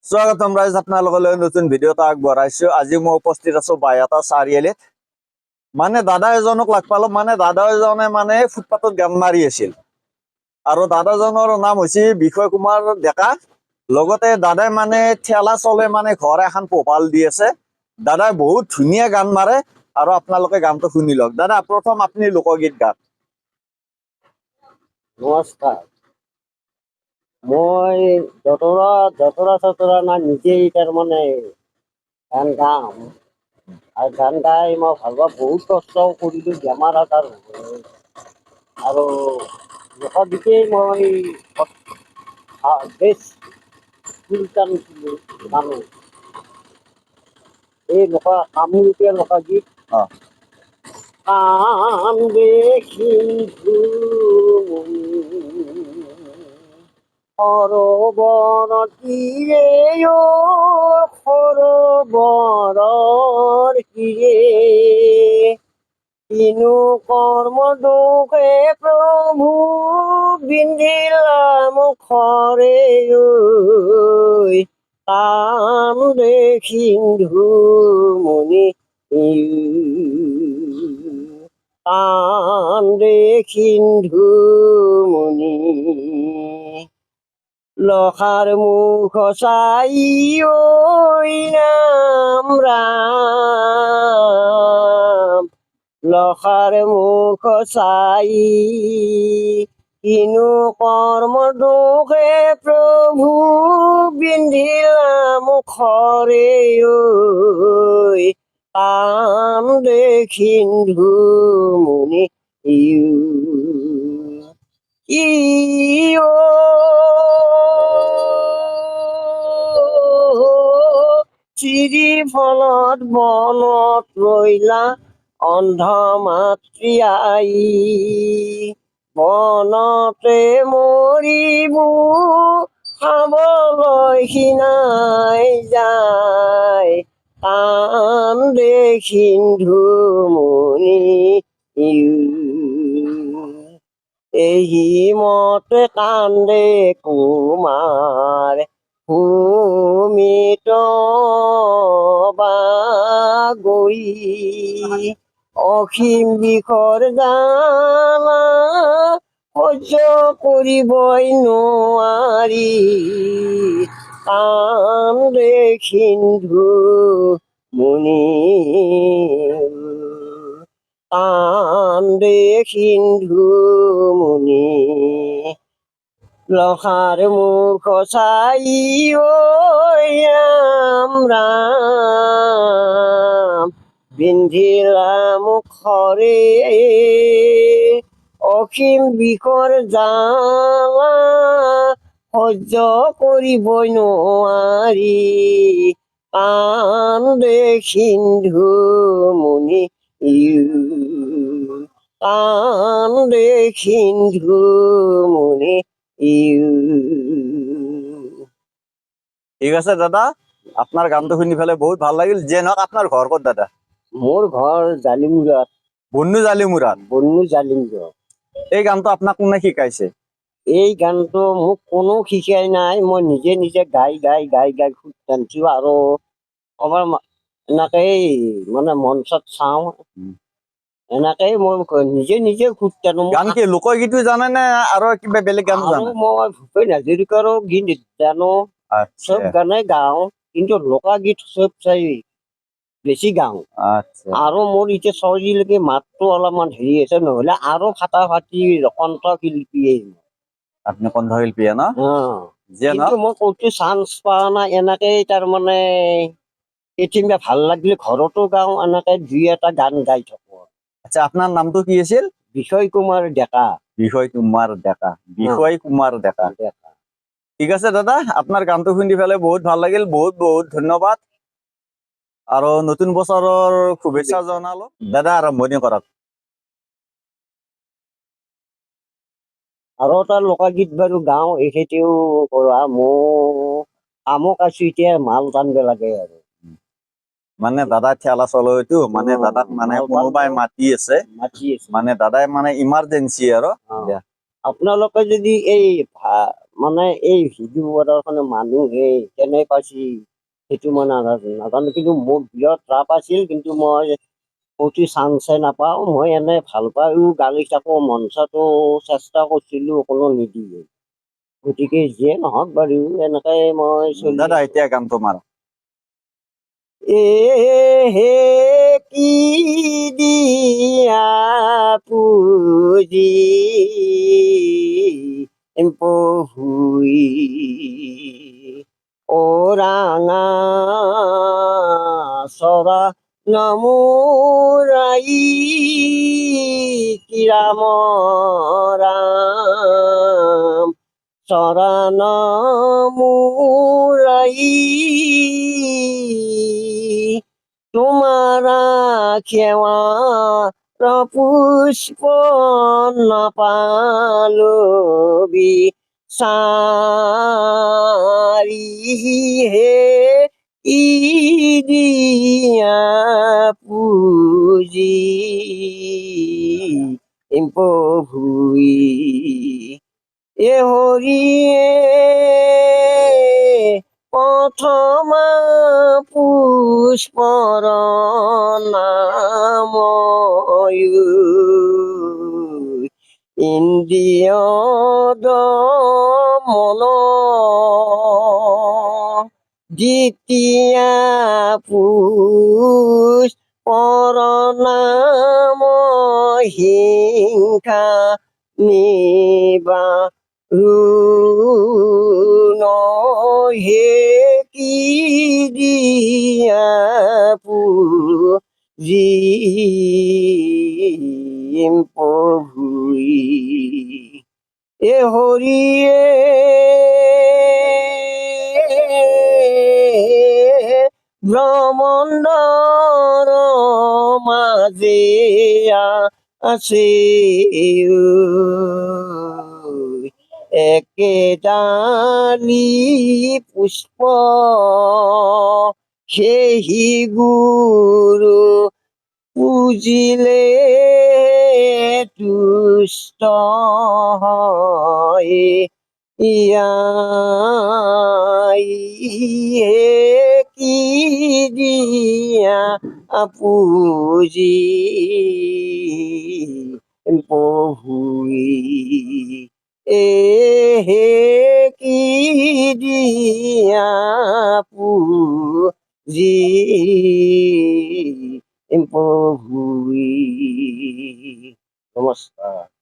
স্বাগতম ৰাইজ, আপোনালোকলৈ নতুন ভিডিঅ' এটা আগবঢ়াইছো। আজি মই উপস্থিত আছো বাইহাটা চাৰিআলিত। দাদা এজনক লগ পালো। দাদা এজনে ফুটপাথত গান মাৰি আছিল আৰু দাদাজনৰ নাম হৈছে বিষয় কুমাৰ ডেকা। লগতে দাদাই ঠেলা চলে ঘৰ এখন পোহপাল দি আছে। দাদাই বহুত ধুনীয়া গান মাৰে আৰু আপোনালোকে গানটো শুনি লওক। দাদা, প্ৰথম আপুনি লোকগীত গান। নমস্কাৰ। মই জতৰা না নিজেই তাৰমানে গান গাম আৰু গান গাই মই ভাল পাওঁ। বহুত কষ্ট কৰিলোঁ, বেমাৰ আজাৰ আৰু লোকগীতেই মই বেছ জানো। এই কামৰূপীয়া লোকগীত কাম দেখি সৰোবৰ তীৰে সৰোবৰৰ তীৰে কিনো কৰ্ম দুখে প্ৰভু বিন্ধিলা মুখৰে কাম দেখিন্ধু মুনি কাম দেখিন্ধু মুনি লখাৰ মুখ চাই ৰাম ৰাম লখাৰ মুখ চাই কিনো কৰ্ম দুখে প্ৰভু বিন্ধিলা মুখৰে কাম দেখিন্ধু মুনি চিৰি ফলত বনত ৰৈলা অন্ধ মাতৃ আই বনতে মৰিব খাবলৈ সিনাই যায় কাম দেখিন্ধু মুনি এই মতে কান্দে কুমাৰ ভূমিত বাগৰি অসীম বিষৰ জ্বালা সহ্য কৰিবই নোৱাৰি কাম দেখিন্ধু মুনি কাম দেখিন্ধু মুনি লখাৰ মুখ চাই ৰাম ৰাম বিন্ধিলা মুখৰে অসীম বিষৰ জ্বালা সহ্য কৰিবই নোৱাৰি কাম দেখিন্ধু মুনি কাম দেখিন্ধু মুনি ঠিক আছে দাদা, আপনার গানটো শুনি পেলাই বহুত ভাল লাগিল। যে নহওক, আপনার ঘর ক'ত দাদা? মোৰ ঘৰ জালিমুৰাত। বন্নু জালিমুৰাত। জালিমুৰাত। এই গানটো আপোনাক কোনে শিকাইছে? এই গানটো মোক কোনো শিকাই নাই, মই নিজে নিজে গাই সুৰ টানিছো আৰু আমাৰ এনেকেই মঞ্চত চাওঁ, এনেকেই মই নিজে সুৰ টানো। গান কি লোকগীতো জানে নে আৰু কিবা বেলেগ গান জানে? মই ভূপেন হাজৰিকাৰো গীত জানো, চব গানে গাওঁ, কিন্তু লোকগীত চব চাই বেছি গাওঁ। আৰু মোৰ এতিয়া চৰ্দিলৈকে মাতটো অলপমান হেৰি আছে, নহলে আৰু ফাটা ফাটি কণ্ঠ শিল্পীয়ে। আপনি কণ্ঠশিল্পীয়ে ন? কিন্তু মই ক'তো চান্স পোৱা নাই। এনেকেই তাৰমানে কেতিয়াবা ভাল লাগিলে ঘৰতো গাওঁ, এনেকে দুই এটা গান গাই থাকো। আচ্ছা, আপনাৰ নামটো কি আছিল? বিষয় কুমাৰ ডেকা। বিষয় কুমাৰ ডেকা। বিষয় কুমাৰ ডেকা। ঠিক আছে দাদা, আপনাৰ গানটো শুনি পেলাই বহুত ভাল লাগিল। বহুত বহুত ধন্যবাদ আৰু নতুন বছৰৰ শুভেচ্ছা জনালো। দাদা, আৰম্ভণি কৰক। আৰু এটা লোকগীত বাৰু গাওঁ, এখেতেও কৰা মোৰ আমক আছো এতিয়া মাল টানিব লাগে আৰু দাদা ঠেলা চলয়তো দাদাক কোনোবাই মাতি আছে, দাদাই ইমাৰ্জেঞ্চি আৰু আপোনালোকে যদি এই মানে এই ভিডিঅ' বনোৱাৰ মানুহে কেনে পাইছে সেইটো মই নাজানো কিন্তু মোৰ বিৰাট ৰাপ আছিল কিন্তু মই প্ৰতি চান্সে নাপাওঁ মই এনে ভাল পায়ো গালি থাকোঁ মঞ্চতো চেষ্টা কৰিছিলোঁ কোনো নিদিয়ে গতিকে যিয়ে নহওক বাৰু এনেকৈ মই চলি দাদা আছোঁ। এতিয়া গানটো মাৰা এ হে কি দিয়া পুজি পহুই ও রাঙা সরা নমুরাই কিরাম রাম সরা নমুরাই তোমারা খেওয়া পুষ্প নাপালবি সারি হে ইদিয়া পুজি ভুই এ হরিয়ে প্রথমা পুষ্পর নাময় ইন্দ্রিয় মন দ্বিতীয়া পুষ্পর নাম হিংসা নিবা হে কি দিয়া পুজি পহুই এ হরিয়ে ব্রহ্মণ্ডর মাঝে আছে একে ডালি পুষ্প সেই গুরু পুজিলে তুষ্ট হয় ইয়াই হে কি দিয়া পুজি পহুই এ হে কি দিয়া পুজি পহুই নমস্কাৰ।